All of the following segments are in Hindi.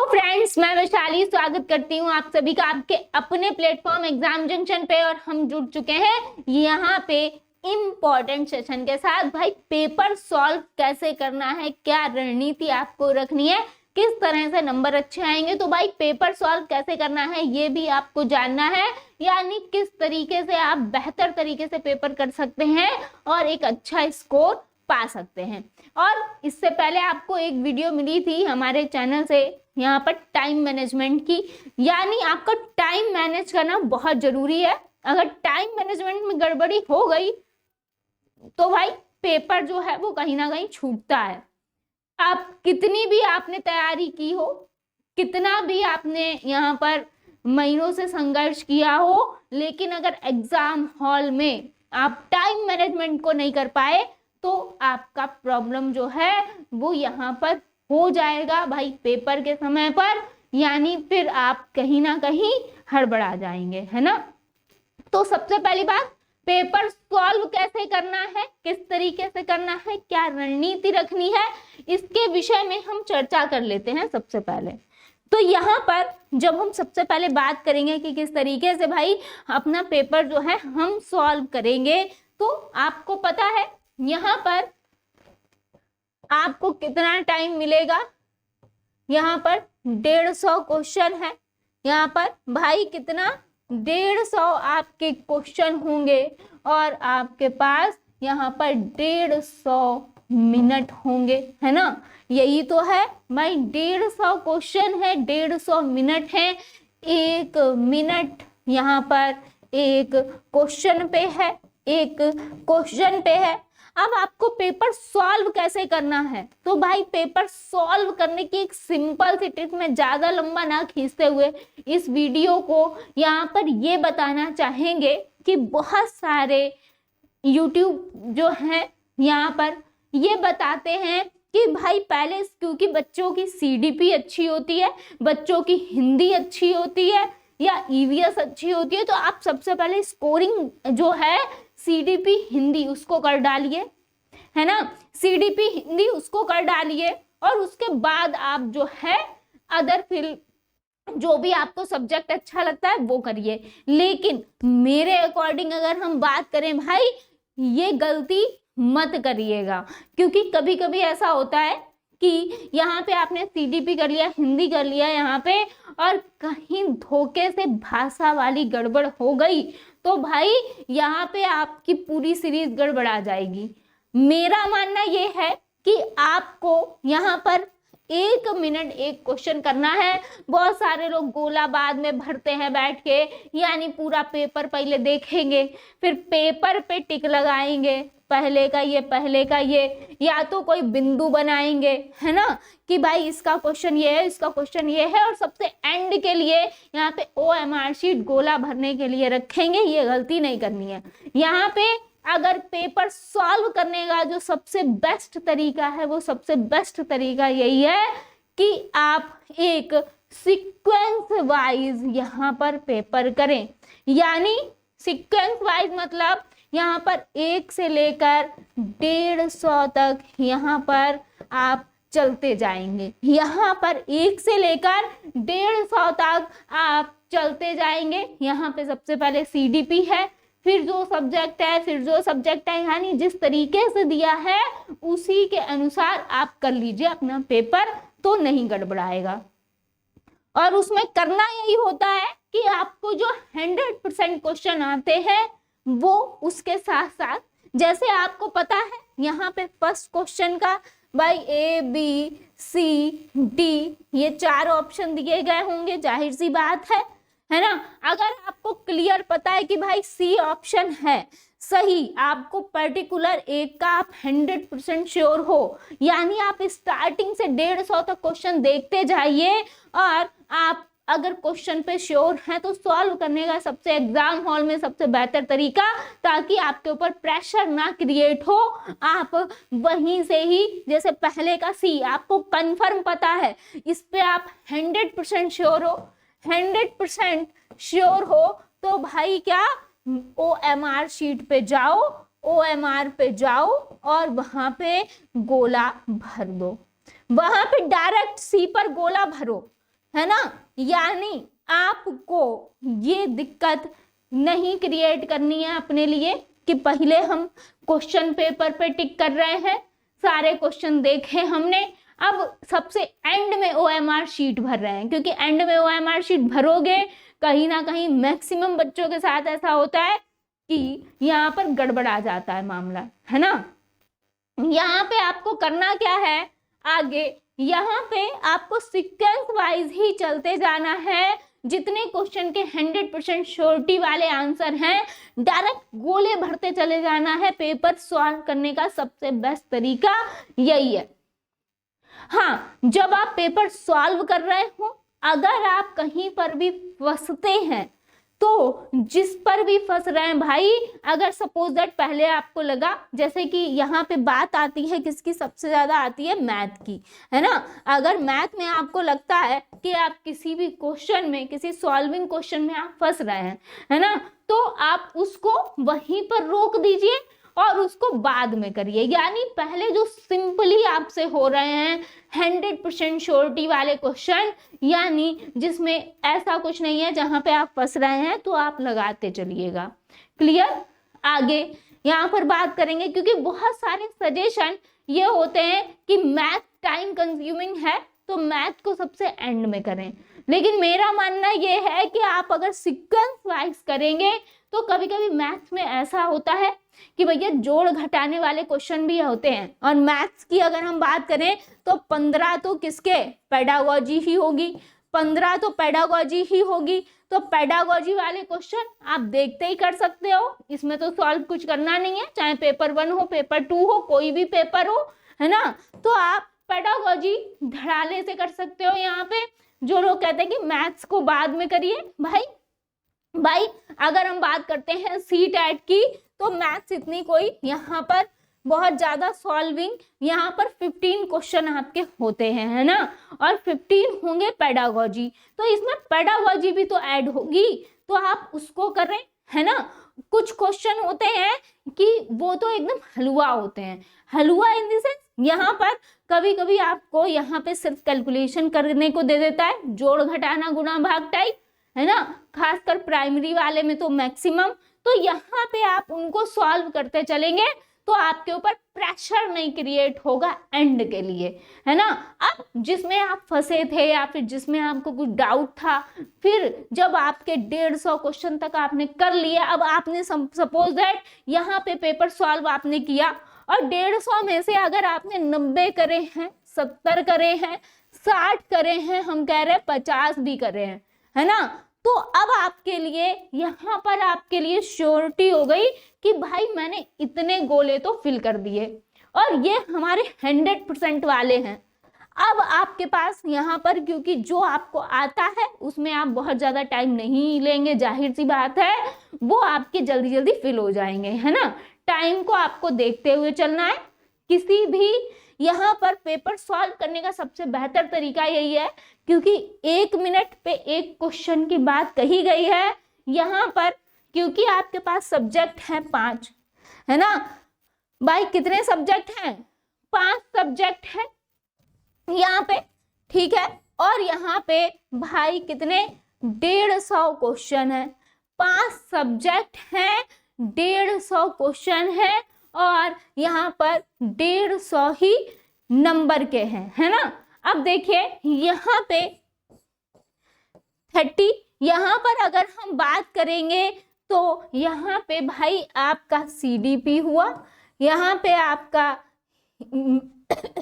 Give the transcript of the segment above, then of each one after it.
फ्रेंड्स, मैं वैशाली स्वागत करती हूँ आप सभी का आपके अपने प्लेटफॉर्म एग्जाम जंक्शन पे। और हम जुड़ चुके हैं यहाँ पे इम्पोर्टेंट सेशन के साथ। भाई, पेपर सॉल्व कैसे करना है, क्या रणनीति आपको रखनी है, किस तरह से नंबर अच्छे आएंगे। तो भाई, पेपर सॉल्व कैसे करना है ये भी आपको जानना है, यानी किस तरीके से आप बेहतर तरीके से पेपर कर सकते हैं और एक अच्छा स्कोर पा सकते हैं। और इससे पहले आपको एक वीडियो मिली थी हमारे चैनल से यहाँ पर टाइम मैनेजमेंट की, यानी आपका टाइम मैनेज करना बहुत जरूरी है। अगर टाइम मैनेजमेंट में गड़बड़ी हो गई तो भाई पेपर जो है वो कहीं ना कहीं छूटता है। आप कितनी भी आपने तैयारी की हो, कितना भी आपने यहाँ पर महीनों से संघर्ष किया हो, लेकिन अगर एग्जाम हॉल में आप टाइम मैनेजमेंट को नहीं कर पाए तो आपका प्रॉब्लम जो है वो यहाँ पर हो जाएगा भाई पेपर के समय पर, यानी फिर आप कहीं ना कहीं हड़बड़ा जाएंगे, है ना। तो सबसे पहली बात, पेपर सॉल्व कैसे करना है, किस तरीके से करना है, क्या रणनीति रखनी है, इसके विषय में हम चर्चा कर लेते हैं सबसे पहले। तो यहाँ पर जब हम सबसे पहले बात करेंगे कि किस तरीके से भाई अपना पेपर जो है हम सॉल्व करेंगे, तो आपको पता है यहाँ पर आपको कितना टाइम मिलेगा। यहाँ पर 150 क्वेश्चन है। यहाँ पर भाई कितना 150 आपके क्वेश्चन होंगे और आपके पास यहाँ पर 150 मिनट होंगे, है ना। यही तो है भाई, 150 क्वेश्चन है, 150 मिनट है। 1 मिनट यहाँ पर एक क्वेश्चन पे है, एक क्वेश्चन पे है। अब आपको पेपर सॉल्व कैसे करना है, तो भाई पेपर सॉल्व करने की एक सिंपल सी ट्रिक में ज्यादा लंबा ना खींचते हुए इस वीडियो को यहाँ पर ये बताना चाहेंगे कि बहुत सारे YouTube जो हैं यहाँ पर ये बताते हैं कि भाई पहले, क्योंकि बच्चों की CDP अच्छी होती है, बच्चों की हिंदी अच्छी होती है या EVS अच्छी होती है, तो आप सबसे पहले स्कोरिंग जो है CDP हिंदी उसको कर डालिए, है ना। CDP हिंदी उसको कर डालिए और उसके बाद आप जो है अदर फील्ड जो भी आपको सब्जेक्ट अच्छा लगता है वो करिए। लेकिन मेरे अकॉर्डिंग अगर हम बात करें भाई, ये गलती मत करिएगा, क्योंकि कभी कभी ऐसा होता है कि यहाँ पे आपने CDP कर लिया, हिंदी कर लिया यहाँ पे, और कहीं धोखे से भाषा वाली गड़बड़ हो गई तो भाई यहाँ पे आपकी पूरी सीरीज गड़बड़ा जाएगी। मेरा मानना ये है कि आपको यहाँ पर 1 मिनट एक क्वेश्चन करना है। बहुत सारे लोग गोला बाद में भरते हैं बैठ के, यानी पूरा पेपर पहले देखेंगे, फिर पेपर पे टिक लगाएंगे, पहले का ये, पहले का ये, या तो कोई बिंदु बनाएंगे, है ना, कि भाई इसका क्वेश्चन ये है, इसका क्वेश्चन ये है, और सबसे एंड के लिए यहाँ पे OMR शीट गोला भरने के लिए रखेंगे। ये गलती नहीं करनी है। यहाँ पे अगर पेपर सॉल्व करने का जो सबसे बेस्ट तरीका है, वो सबसे बेस्ट तरीका यही है कि आप एक सीक्वेंस वाइज यहाँ पर पेपर करें। यानी सीक्वेंस वाइज मतलब यहाँ पर 1 से लेकर 150 तक यहाँ पर आप चलते जाएंगे। यहाँ पर 1 से लेकर 150 तक आप चलते जाएंगे। यहाँ पे सबसे पहले CDP है, फिर जो सब्जेक्ट है, फिर जो सब्जेक्ट है, यानी जिस तरीके से दिया है उसी के अनुसार आप कर लीजिए अपना पेपर, तो नहीं गड़बड़ाएगा। और उसमें करना यही होता है कि आपको जो 100% क्वेश्चन आते हैं वो उसके साथ साथ, जैसे आपको पता है यहाँ पे फर्स्ट क्वेश्चन का भाई ABCD ये 4 ऑप्शन दिए गए होंगे, जाहिर सी बात है ना। अगर आपको क्लियर पता है कि भाई C ऑप्शन है सही, आपको पर्टिकुलर एक का आप 100% श्योर हो, यानी आप स्टार्टिंग से 150 तक क्वेश्चन देखते जाइए और आप अगर क्वेश्चन पे श्योर हैं तो सॉल्व करने का सबसे एग्जाम हॉल में सबसे बेहतर तरीका, ताकि आपके ऊपर प्रेशर ना क्रिएट हो, आप वहीं से ही, जैसे पहले का C आपको कंफर्म पता है, इस पे आप 100% श्योर हो, 100% श्योर हो, तो भाई क्या OMR शीट पे जाओ, OMR पे जाओ और वहां पे गोला भर दो, वहां पे डायरेक्ट C पर गोला भरो। है ना। यानी आपको ये दिक्कत नहीं क्रिएट करनी है अपने लिए कि पहले हम क्वेश्चन पेपर पे टिक कर रहे हैं, सारे क्वेश्चन देखे हमने, अब सबसे एंड में OMR शीट भर रहे हैं, क्योंकि एंड में OMR शीट भरोगे कहीं ना कहीं मैक्सिमम बच्चों के साथ ऐसा होता है कि यहाँ पर गड़बड़ा जाता है मामला, है ना। यहाँ पे आपको करना क्या है, आगे यहाँ पे आपको सीक्वेंस वाइज ही चलते जाना है। जितने क्वेश्चन के 100% श्योरिटी वाले आंसर हैं, डायरेक्ट गोले भरते चले जाना है। पेपर सॉल्व करने का सबसे बेस्ट तरीका यही है। हाँ, जब आप पेपर सॉल्व कर रहे हो, अगर आप कहीं पर भी फंसते हैं, तो जिस पर भी फंस रहे हैं भाई, अगर सपोज दैट पहले आपको लगा, जैसे कि यहाँ पे बात आती है किसकी, सबसे ज्यादा आती है मैथ की, है ना। अगर मैथ में आपको लगता है कि आप किसी भी क्वेश्चन में, किसी सॉल्विंग क्वेश्चन में आप फंस रहे हैं, है ना, तो आप उसको वहीं पर रोक दीजिए और उसको बाद में करिए। यानी पहले जो सिंपली आपसे हो रहे हैं 100% श्योरिटी वाले क्वेश्चन, यानी जिसमें ऐसा कुछ नहीं है जहां पे आप फंस रहे हैं, तो आप लगाते चलिएगा। क्लियर। आगे यहाँ पर बात करेंगे, क्योंकि बहुत सारे सजेशन ये होते हैं कि मैथ टाइम कंज्यूमिंग है तो मैथ को सबसे एंड में करें, लेकिन मेरा मानना ये है कि आप अगर सीक्वेंस वाइज करेंगे तो कभी कभी मैथ्स में ऐसा होता है कि भैया जोड़ घटाने वाले क्वेश्चन भी होते हैं। और मैथ्स की अगर हम बात करें तो 15 तो किसके, पेडागोजी ही होगी, 15 तो पेडागोजी ही होगी। तो पेडागोजी वाले क्वेश्चन आप देखते ही कर सकते हो, इसमें तो सॉल्व कुछ करना नहीं है, चाहे पेपर 1 हो, पेपर 2 हो, कोई भी पेपर हो, है ना। तो आप पेडागोजी धड़ाले से कर सकते हो। यहाँ पे जो लोग कहते हैं कि मैथ्स को बाद में करिए, भाई अगर हम बात करते हैं CTET की, तो मैथ्स इतनी कोई यहाँ पर बहुत ज्यादा सॉल्विंग, यहाँ पर 15 क्वेश्चन आपके होते हैं, है ना, और 15 होंगे पेडागोजी, तो इसमें पेडागोजी भी तो ऐड होगी, तो आप उसको करें, है ना। कुछ क्वेश्चन होते हैं कि वो तो एकदम हलवा होते हैं, हलवा इन द सेंस यहाँ पर कभी कभी आपको यहाँ पे सिर्फ कैलकुलेशन करने को दे देता है, जोड़ घटाना गुणा भाग टाइप, है ना, खासकर प्राइमरी वाले में तो मैक्सिमम। तो यहाँ पे आप उनको सॉल्व करते चलेंगे तो आपके ऊपर प्रेशर नहीं क्रिएट होगा एंड के लिए, है ना। अब जिसमें आप फंसे थे या फिर जिसमें आपको कुछ डाउट था, फिर जब आपके 150 क्वेश्चन तक आपने कर लिया, अब आपने सपोज दैट यहाँ पे पेपर सॉल्व आपने किया और 150 में से अगर आपने 90 करे हैं, 70 करे हैं, 60 करे हैं, हम कह रहे हैं 50 भी करे हैं, है ना, तो अब आपके लिए यहाँ पर आपके लिए श्योरिटी हो गई कि भाई मैंने इतने गोले तो फिल कर दिए और ये हमारे 100% वाले हैं। अब आपके पास यहाँ पर, क्योंकि जो आपको आता है उसमें आप बहुत ज्यादा टाइम नहीं लेंगे, जाहिर सी बात है, वो आपके जल्दी जल्दी फिल हो जाएंगे, है ना। टाइम को आपको देखते हुए चलना है। किसी भी यहाँ पर पेपर सॉल्व करने का सबसे बेहतर तरीका यही है, क्योंकि 1 मिनट पे एक क्वेश्चन की बात कही गई है यहाँ पर, क्योंकि आपके पास सब्जेक्ट है 5, है ना भाई। कितने सब्जेक्ट हैं, 5 सब्जेक्ट है यहाँ पे, ठीक है। और यहाँ पे भाई कितने, 150 क्वेश्चन है, 5 सब्जेक्ट हैं, 150 क्वेश्चन है, और यहाँ पर 150 ही नंबर के हैं, है ना। अब देखिए यहाँ पे 30, यहाँ पर अगर हम बात करेंगे तो यहाँ पे भाई आपका CDP हुआ, यहाँ पे आपका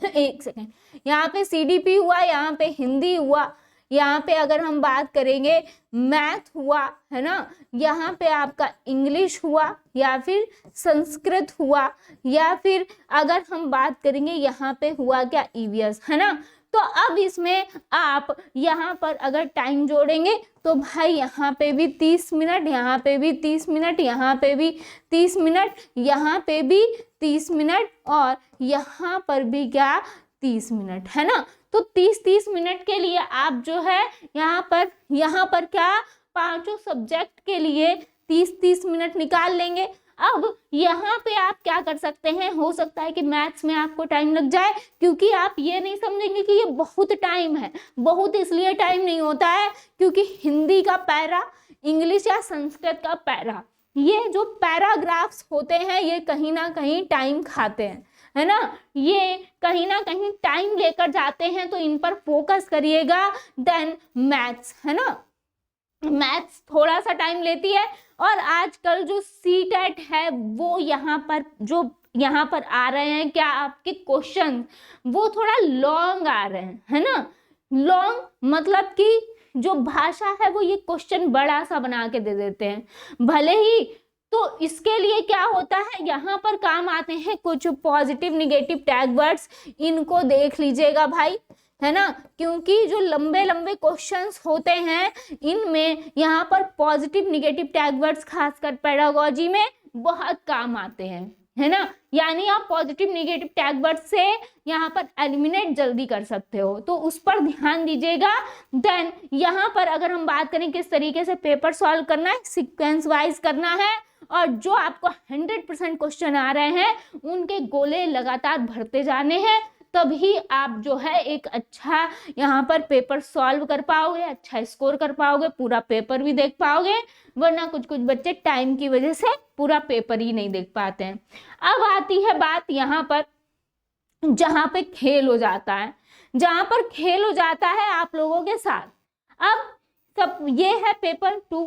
एक सेकेंड, यहाँ पे CDP हुआ, यहाँ पे हिंदी हुआ, यहाँ पे अगर हम बात करेंगे मैथ हुआ, है ना, यहाँ पे आपका इंग्लिश हुआ या फिर संस्कृत हुआ, या फिर अगर हम बात करेंगे यहाँ पे हुआ क्या EVS, है ना। तो अब इसमें आप यहाँ पर अगर टाइम जोड़ेंगे तो भाई यहाँ पे भी 30 मिनट, यहाँ पे भी 30 मिनट, यहाँ पे भी 30 मिनट, यहाँ पे भी 30 मिनट, और यहाँ पर भी क्या 30 मिनट, है ना। तो 30-30 मिनट के लिए आप जो है यहाँ पर क्या 5 सब्जेक्ट के लिए 30-30 मिनट निकाल लेंगे। अब यहाँ पे आप क्या कर सकते हैं, हो सकता है कि मैथ्स में आपको टाइम लग जाए, क्योंकि आप ये नहीं समझेंगे कि ये बहुत टाइम है। बहुत इसलिए टाइम नहीं होता है क्योंकि हिंदी का पैरा, इंग्लिश या संस्कृत का पैरा, ये जो पैराग्राफ्स होते हैं ये कहीं ना कहीं टाइम खाते हैं, है ना, ये कहीं ना कहीं टाइम लेकर जाते हैं, तो इन पर फोकस करिएगा। देन मैथ्स, है ना, मैथ्स थोड़ा सा टाइम लेती है, और आजकल जो सीटेट है वो यहाँ पर जो यहाँ पर आ रहे हैं क्या आपके क्वेश्चन, वो थोड़ा लॉन्ग आ रहे हैं, है ना। लॉन्ग मतलब कि जो भाषा है वो ये क्वेश्चन बड़ा सा बना के दे देते हैं भले ही। तो इसके लिए क्या होता है, यहाँ पर काम आते हैं कुछ पॉजिटिव निगेटिव टैग वर्ड्स, इनको देख लीजिएगा भाई, है ना, क्योंकि जो लंबे लंबे क्वेश्चंस होते हैं इनमें यहाँ पर पॉजिटिव निगेटिव टैग वर्ड्स खासकर पेडागोजी में बहुत काम आते हैं, है ना। यानी आप पॉजिटिव निगेटिव टैग वर्ड से यहाँ पर एलिमिनेट जल्दी कर सकते हो, तो उस पर ध्यान दीजिएगा। देन यहाँ पर अगर हम बात करें किस तरीके से पेपर सॉल्व करना है, सीक्वेंस वाइज करना है, और जो आपको 100% क्वेश्चन आ रहे हैं उनके गोले लगातार भरते जाने हैं, तभी आप जो है एक अच्छा यहाँ पर पेपर सॉल्व कर पाओगे, अच्छा स्कोर कर पाओगे, पूरा पेपर भी देख पाओगे, वरना कुछ कुछ बच्चे टाइम की वजह से पूरा पेपर ही नहीं देख पाते हैं। अब आती है बात यहाँ पर जहाँ पे खेल हो जाता है, जहाँ पर खेल हो जाता है आप लोगों के साथ। अब सब ये है पेपर 2।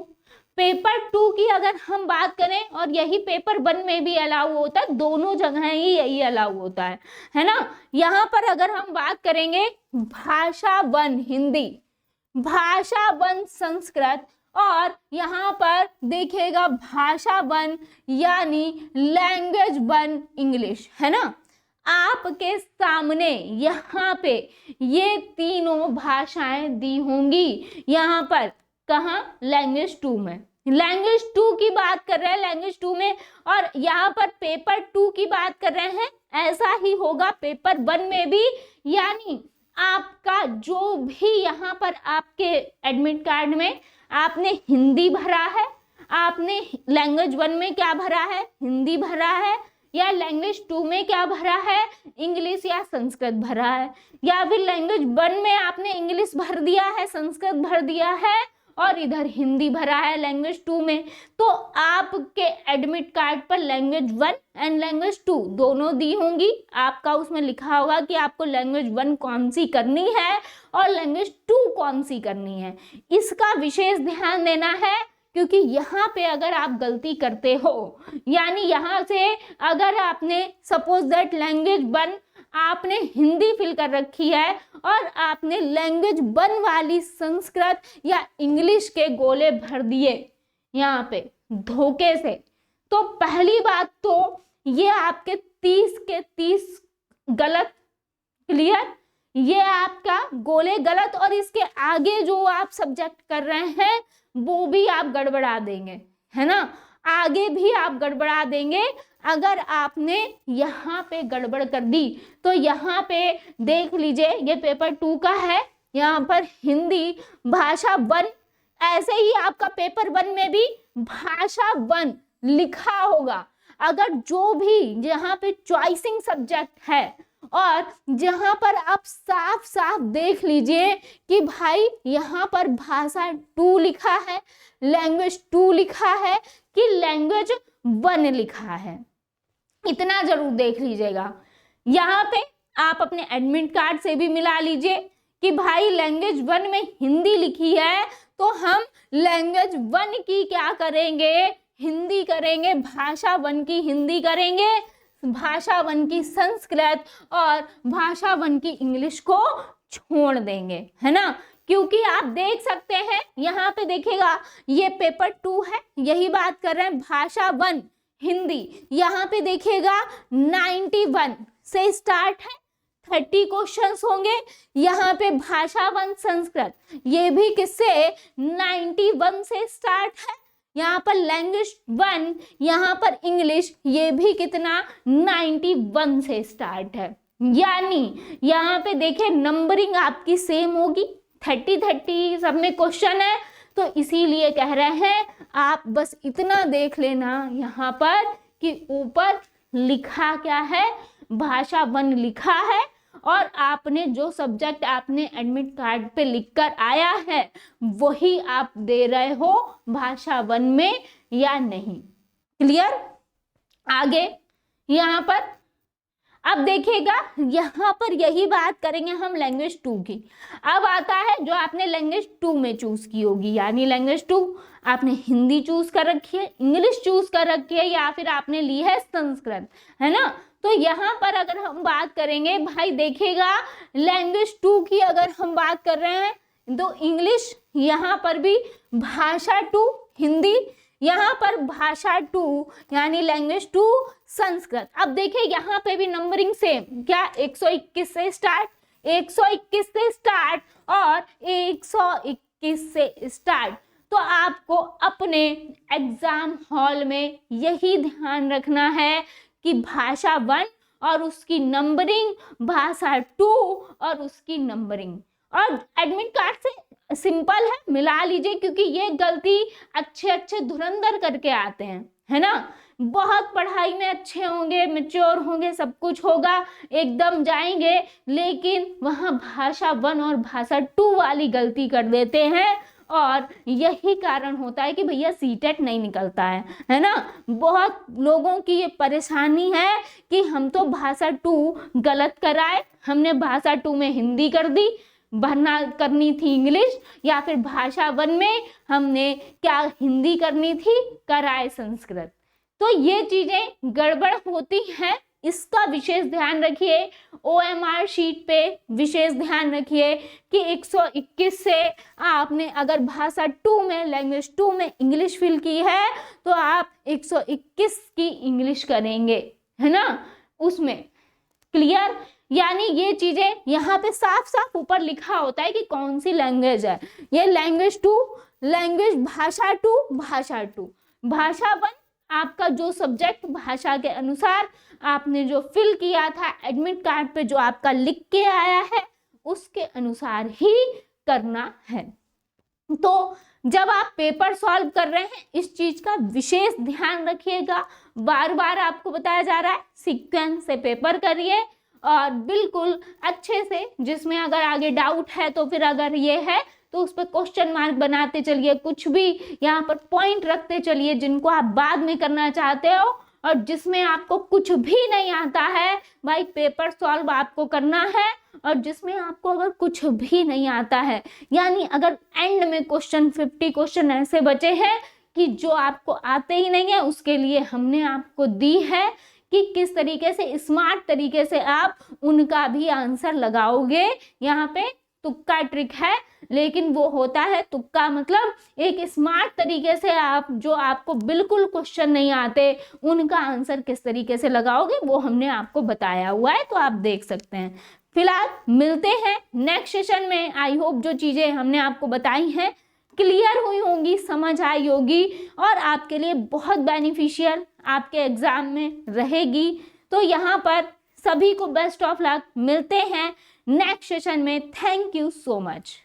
पेपर 2 की अगर हम बात करें, और यही पेपर 1 में भी अलाउ होता है, दोनों जगह ही यही अलाउ होता है ना। यहाँ पर अगर हम बात करेंगे भाषा 1 हिंदी, भाषा 1 संस्कृत, और यहाँ पर देखिएगा भाषा 1 यानी लैंग्वेज 1 इंग्लिश, है ना। आपके सामने यहाँ पे ये तीनों भाषाएं दी होंगी, यहाँ पर कहाँ, लैंग्वेज 2 में। लैंग्वेज 2 की बात कर रहे हैं, लैंग्वेज 2 में, और यहाँ पर पेपर 2 की बात कर रहे हैं, ऐसा ही होगा पेपर 1 में भी। यानी आपका जो भी यहाँ पर आपके एडमिट कार्ड में आपने हिंदी भरा है, आपने लैंग्वेज 1 में क्या भरा है, हिंदी भरा है, या लैंग्वेज 2 में क्या भरा है, इंग्लिश या संस्कृत भरा है, या फिर लैंग्वेज 1 में आपने इंग्लिश भर दिया है, संस्कृत भर दिया है, और इधर हिंदी भरा है लैंग्वेज 2 में, तो आपके एडमिट कार्ड पर लैंग्वेज 1 एंड लैंग्वेज 2 दोनों दी होंगी। आपका उसमें लिखा होगा कि आपको लैंग्वेज 1 कौन सी करनी है और लैंग्वेज 2 कौन सी करनी है। इसका विशेष ध्यान देना है, क्योंकि यहाँ पे अगर आप गलती करते हो, यानी यहाँ से अगर आपने सपोज दैट लैंग्वेज 1 आपने हिंदी फिल कर रखी है और आपने लैंग्वेज 1 वाली संस्कृत या इंग्लिश के गोले भर दिए यहाँ पे धोखे से, तो पहली बात तो ये आपके 30 के 30 गलत, क्लियर, ये आपका गोले गलत, और इसके आगे जो आप सब्जेक्ट कर रहे हैं वो भी आप गड़बड़ा देंगे, है ना, आगे भी आप गड़बड़ा देंगे अगर आपने यहाँ पे गड़बड़ कर दी। तो यहाँ पे देख लीजिए, ये पेपर 2 का है, यहाँ पर हिंदी भाषा 1, ऐसे ही आपका पेपर 1 में भी भाषा 1 लिखा होगा। अगर जो भी यहाँ पे चॉइसिंग सब्जेक्ट है, और जहां पर आप साफ साफ देख लीजिए कि भाई यहाँ पर भाषा 2 लिखा है, लैंग्वेज 2 लिखा है कि लैंग्वेज 1 लिखा है, इतना जरूर देख लीजिएगा। यहाँ पे आप अपने एडमिट कार्ड से भी मिला लीजिए कि भाई लैंग्वेज 1 में हिंदी लिखी है, तो हम लैंग्वेज 1 की क्या करेंगे, हिंदी करेंगे, भाषा 1 की हिंदी करेंगे, भाषा 1 की संस्कृत और भाषा 1 की इंग्लिश को छोड़ देंगे, है ना। क्योंकि आप देख सकते हैं यहाँ पे देखिएगा, ये पेपर 2 है, यही बात कर रहे हैं, भाषा 1 हिंदी, यहाँ पे देखिएगा 91 से स्टार्ट है, 30 क्वेश्चंस होंगे। यहाँ पे भाषा 1 संस्कृत, ये भी किससे, 91 से स्टार्ट है। यहाँ पर लैंग्वेज 1, यहाँ पर इंग्लिश, ये भी कितना, 91 से स्टार्ट है। यानी यहाँ पे देखिए नंबरिंग आपकी सेम होगी, 30 सब में क्वेश्चन है, तो इसीलिए कह रहे हैं आप बस इतना देख लेना यहाँ पर कि ऊपर लिखा क्या है, भाषा 1 लिखा है, और आपने जो सब्जेक्ट आपने एडमिट कार्ड पे लिखकर आया है वही आप दे रहे हो भाषा 1 में या नहीं। क्लियर? आगे यहाँ पर अब देखिएगा, यहाँ पर यही बात करेंगे हम लैंग्वेज 2 की। अब आता है जो आपने लैंग्वेज 2 में चूज की होगी, यानी लैंग्वेज 2 आपने हिंदी चूज कर रखी है, इंग्लिश चूज कर रखी है, या फिर आपने ली है संस्कृत, है ना। तो यहाँ पर अगर हम बात करेंगे भाई, देखिएगा लैंग्वेज 2 की अगर हम बात कर रहे हैं तो इंग्लिश, यहाँ पर भी भाषा 2 हिंदी, यहाँ पर भाषा 2 यानी लैंग्वेज 2 संस्कृत। अब देखिए यहाँ पे भी नंबरिंग सेम, क्या 121 से स्टार्ट, 121 से स्टार्ट और 121 से स्टार्ट। तो आपको अपने एग्जाम हॉल में यही ध्यान रखना है कि भाषा 1 और उसकी नंबरिंग, भाषा 2 और उसकी नंबरिंग। और एडमिट कार्ड से सिंपल है, मिला लीजिए, क्योंकि ये गलती अच्छे धुरंधर करके आते हैं, है ना। बहुत पढ़ाई में अच्छे होंगे, मैच्योर होंगे, सब कुछ होगा, एकदम जाएंगे, लेकिन वहाँ भाषा 1 और भाषा 2 वाली गलती कर देते हैं, और यही कारण होता है कि भैया सीटेट नहीं निकलता है ना। बहुत लोगों की ये परेशानी है कि हम तो भाषा 2 गलत कराए, हमने भाषा 2 में हिंदी कर दी, भरना करनी थी इंग्लिश, या फिर भाषा 1 में हमने क्या हिंदी करनी थी, कराए संस्कृत। तो ये चीजें गड़बड़ होती हैं, इसका विशेष ध्यान रखिए। OMR शीट पे विशेष ध्यान रखिए कि 121 से आपने अगर भाषा 2 में, लैंग्वेज 2 में इंग्लिश फिल की है तो आप 121 की इंग्लिश करेंगे, है ना, उसमें। क्लियर? यानी ये चीजें यहाँ पे साफ साफ ऊपर लिखा होता है कि कौन सी लैंग्वेज है। ये लैंग्वेज 2, लैंग्वेज भाषा 2, भाषा 2, भाषा 1 आपका जो सब्जेक्ट भाषा के अनुसार आपने जो फिल किया था एडमिट कार्ड पे, जो आपका लिख के आया है, उसके अनुसार ही करना है। तो जब आप पेपर सॉल्व कर रहे हैं इस चीज का विशेष ध्यान रखिएगा। बार बार आपको बताया जा रहा है सीक्वेंस से पेपर करिए, और बिल्कुल अच्छे से, जिसमें अगर आगे डाउट है तो फिर अगर ये है तो उस पर क्वेश्चन मार्क बनाते चलिए, कुछ भी यहाँ पर पॉइंट रखते चलिए जिनको आप बाद में करना चाहते हो। और जिसमें आपको कुछ भी नहीं आता है भाई, पेपर सॉल्व आपको करना है। और जिसमें आपको अगर कुछ भी नहीं आता है, यानी अगर एंड में क्वेश्चन 50 क्वेश्चन ऐसे बचे हैं कि जो आपको आते ही नहीं है, उसके लिए हमने आपको दी है कि किस तरीके से स्मार्ट तरीके से आप उनका भी आंसर लगाओगे। यहाँ पे तुक्का ट्रिक है, लेकिन वो होता है तुक्का, मतलब एक स्मार्ट तरीके से आप, जो आपको बिल्कुल क्वेश्चन नहीं आते, उनका आंसर किस तरीके से लगाओगे वो हमने आपको बताया हुआ है, तो आप देख सकते हैं। फिलहाल मिलते हैं नेक्स्ट सेशन में। आई होप जो चीजें हमने आपको बताई हैं क्लियर हुई होंगी, समझ आई होगी, और आपके लिए बहुत बेनिफिशियल आपके एग्जाम में रहेगी। तो यहाँ पर सभी को बेस्ट ऑफ लक, मिलते हैं नेक्स्ट सेशन में। Thank you so much.